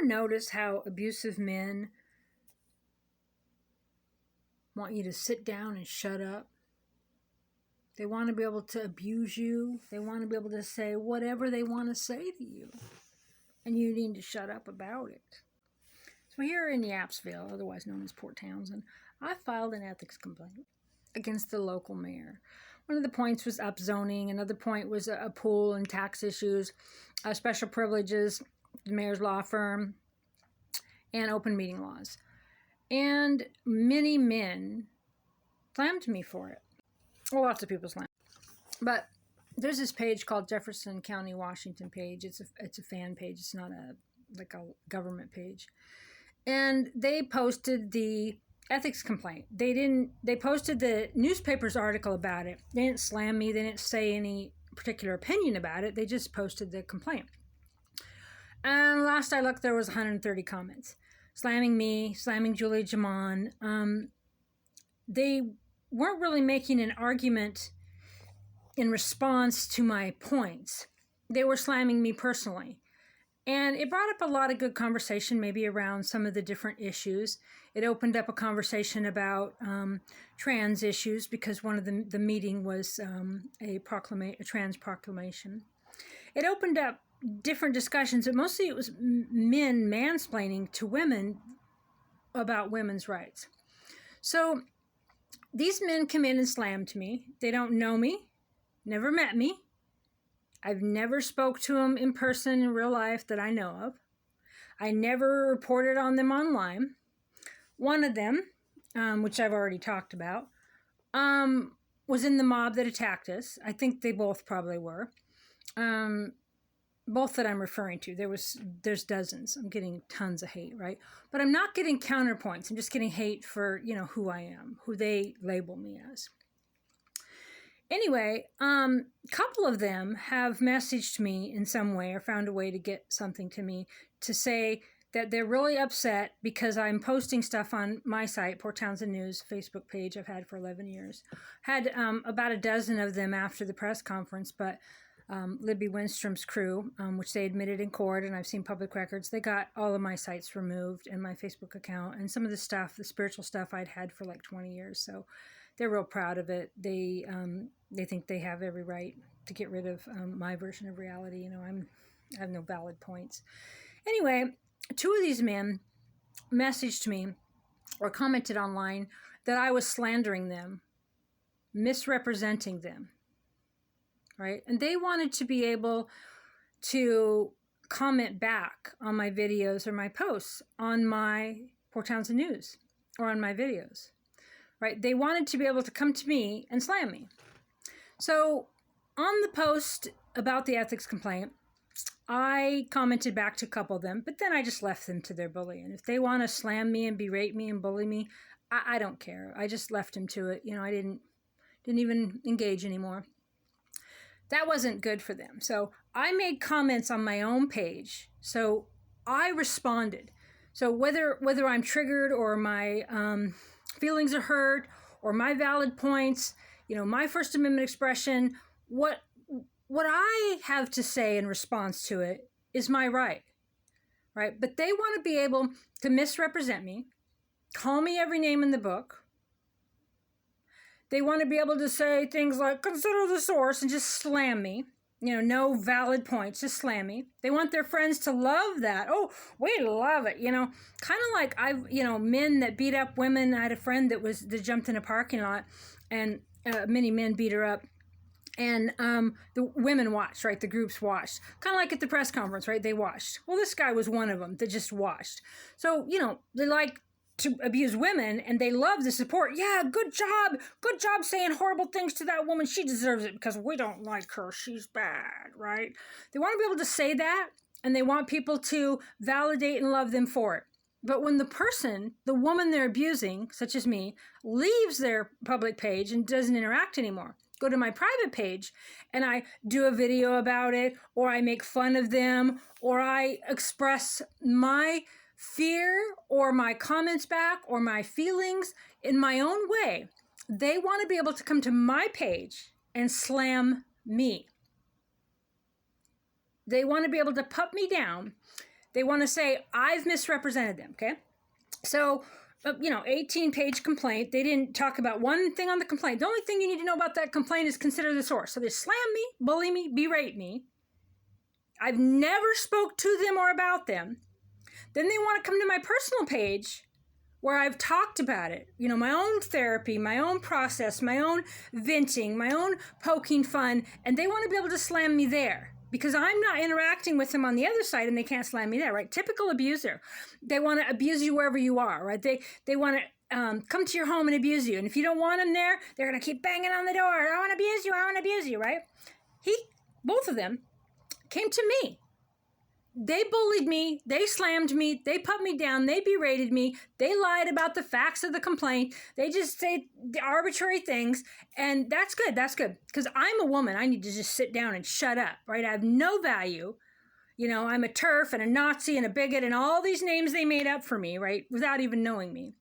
ever notice how abusive men want you to sit down and shut up? They want to be able to abuse you. They want to be able to say whatever they want to say to you. And you need to shut up about it. So here in Yapsville, otherwise known as Port Townsend, I filed an ethics complaint against the local mayor. One of the points was upzoning. Another point was a pool and tax issues, special privileges, the mayor's law firm, and open meeting laws. And many men slammed me for it. Well, lots of people slammed. But there's this page called Jefferson County, Washington page. It's a fan page. It's not a government page. And they posted the ethics complaint. They posted the newspaper's article about it. They didn't slam me. They didn't say any particular opinion about it. They just posted the complaint. And last I looked, there was 130 comments. Slamming me, slamming Julia Jamon. They weren't really making an argument in response to my points. They were slamming me personally. And it brought up a lot of good conversation, maybe around some of the different issues. It opened up a conversation about trans issues, because one of the meeting was a trans proclamation. It opened up different discussions, but mostly it was men mansplaining to women about women's rights. So these men come in and slammed me. They don't know me, never met me. I've never spoke to them in person in real life that I know of. I never reported on them online. One of them, which I've already talked about, was in the mob that attacked us. I think they both probably were. Both that I'm referring to. There's dozens. I'm getting tons of hate, right? But I'm not getting counterpoints. I'm just getting hate for, who I am, who they label me as. Anyway, a couple of them have messaged me in some way or found a way to get something to me to say that they're really upset because I'm posting stuff on my site, Port Townsend News Facebook page I've had for 11 years. Had about a dozen of them after the press conference, but Libby Winstrom's crew, which they admitted in court, and I've seen public records, they got all of my sites removed and my Facebook account and some of the stuff, the spiritual stuff I'd had for like 20 years. So they're real proud of it. They think they have every right to get rid of my version of reality. I have no valid points. Anyway, two of these men messaged me or commented online that I was slandering them, misrepresenting them, right? And they wanted to be able to comment back on my videos or my posts on my Port Townsend News or on my videos, right? They wanted to be able to come to me and slam me. So on the post about the ethics complaint, I commented back to a couple of them, but then I just left them to their bullying. If they want to slam me and berate me and bully me, I don't care. I just left them to it. I didn't even engage anymore. That wasn't good for them. So I made comments on my own page. So I responded. So whether I'm triggered or my feelings are hurt or my valid points, my First Amendment expression, what I have to say in response to it is my right? But they want to be able to misrepresent me, call me every name in the book. They want to be able to say things like, consider the source, and just slam me. No valid points, just slam me. They want their friends to love that. Oh, we love it. Kind of like men that beat up women. I had a friend that jumped in a parking lot, and many men beat her up. And the women watched, right? The groups watched. Kind of like at the press conference, right? They watched. Well, this guy was one of them that just watched. So, they like to abuse women, and they love the support. Yeah, good job saying horrible things to that woman. She deserves it because we don't like her. She's bad, right? They want to be able to say that, and they want people to validate and love them for it. But when the woman they're abusing, such as me, leaves their public page and doesn't interact anymore, go to my private page and I do a video about it, or I make fun of them, or I express my fear or my comments back or my feelings in my own way, they want to be able to come to my page and slam me. They want to be able to put me down, They want to say, I've misrepresented them, okay? So, 18-page complaint. They didn't talk about one thing on the complaint. The only thing you need to know about that complaint is consider the source. So they slam me, bully me, berate me. I've never spoke to them or about them. Then they want to come to my personal page where I've talked about it. My own therapy, my own process, my own venting, my own poking fun. And they want to be able to slam me there because I'm not interacting with them on the other side and they can't slam me there, right? Typical abuser. They want to abuse you wherever you are, right? They want to come to your home and abuse you. And if you don't want them there, they're going to keep banging on the door. I want to abuse you. I want to abuse you, right? Both of them came to me. They bullied me, they slammed me, they put me down, they berated me, they lied about the facts of the complaint, they just say the arbitrary things, and that's good, because I'm a woman, I need to just sit down and shut up, right? I have no value, I'm a TERF and a Nazi and a bigot and all these names they made up for me, right, without even knowing me.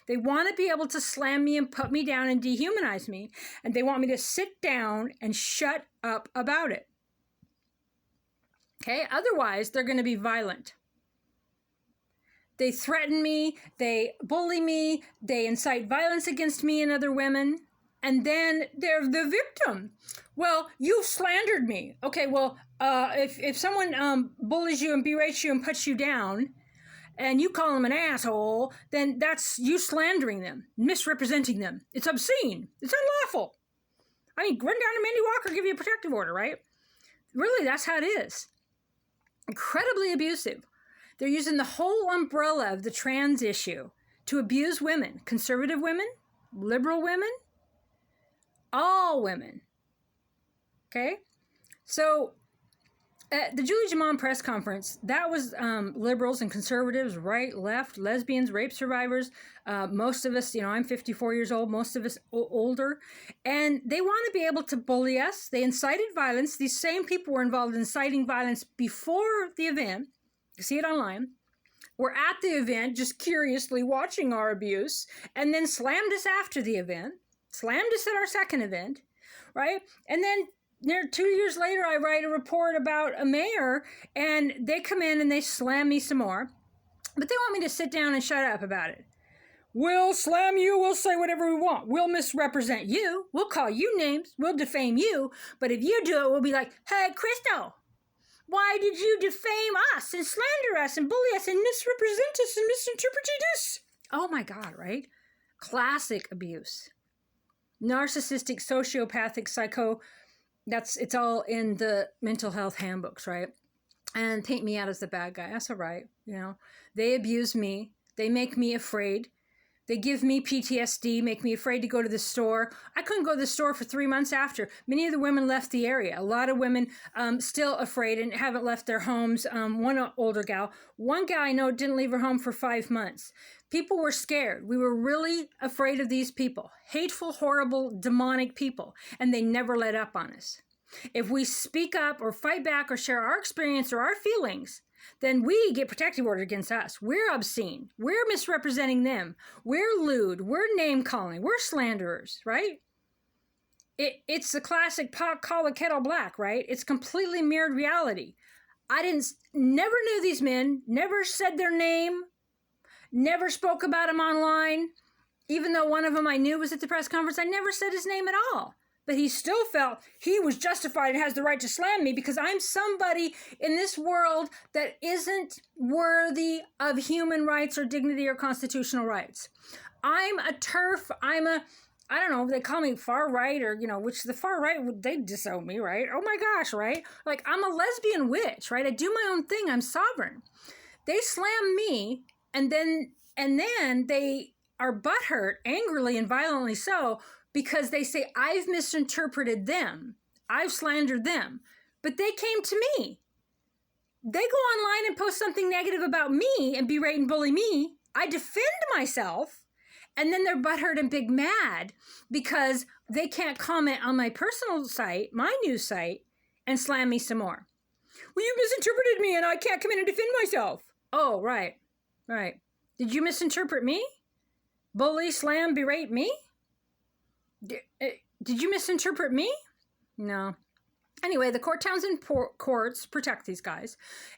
They want to be able to slam me and put me down and dehumanize me, and they want me to sit down and shut up about it. Okay, otherwise they're going to be violent. They threaten me, they bully me, they incite violence against me and other women, and then they're the victim. Well, you've slandered me. Okay, well, if someone bullies you and berates you and puts you down, and you call them an asshole, then that's you slandering them, misrepresenting them. It's obscene. It's unlawful. I mean, run down to Mandy Walker, give you a protective order, right? Really, that's how it is. Incredibly abusive. They're using the whole umbrella of the trans issue to abuse women, conservative women, liberal women, all women. Okay? So, at the Julie Jaman press conference, that was liberals and conservatives, right, left, lesbians, rape survivors, most of us, I'm 54 years old, most of us older, and they want to be able to bully us. They incited violence. These same people were involved in inciting violence before the event. You see it online. Were at the event just curiously watching our abuse and then slammed us after the event, slammed us at our second event, right? And then 2 years later, I write a report about a mayor, and they come in and they slam me some more. But they want me to sit down and shut up about it. We'll slam you. We'll say whatever we want. We'll misrepresent you. We'll call you names. We'll defame you. But if you do it, we'll be like, hey, Crystal, why did you defame us and slander us and bully us and misrepresent us and misinterpret us? Oh, my God, right? Classic abuse. Narcissistic, sociopathic, it's all in the mental health handbooks, right? And paint me out as the bad guy. That's all right. They abuse me. They make me afraid. They give me PTSD, make me afraid to go to the store. I couldn't go to the store for 3 months after. Many of the women left the area. A lot of women still afraid and haven't left their homes. One older gal. One gal I know didn't leave her home for 5 months. People were scared. We were really afraid of these people. Hateful, horrible, demonic people. And they never let up on us. If we speak up or fight back or share our experience or our feelings, then we get protective order against us. We're obscene. We're misrepresenting them. We're lewd. We're name-calling. We're slanderers, right? It's the classic pot call a kettle black, right? It's completely mirrored reality. Never knew these men, never said their name, never spoke about them online. Even though one of them I knew was at the press conference, I never said his name at all. But he still felt he was justified and has the right to slam me because I'm somebody in this world that isn't worthy of human rights or dignity or constitutional rights. I'm a TERF. I don't know, they call me far right or, which the far right, they disown me, right? Oh my gosh, right? Like I'm a lesbian witch, right? I do my own thing. I'm sovereign. They slam me and then they are butthurt, angrily and violently so, because they say, I've misinterpreted them. I've slandered them. But they came to me. They go online and post something negative about me and berate and bully me. I defend myself. And then they're butthurt and big mad because they can't comment on my personal site, my news site, and slam me some more. Well, you misinterpreted me and I can't come in and defend myself. Oh, right. Did you misinterpret me? Bully, slam, berate me? Did you misinterpret me? No. Anyway, the Townsend courts protect these guys,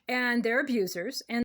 and they're abusers, and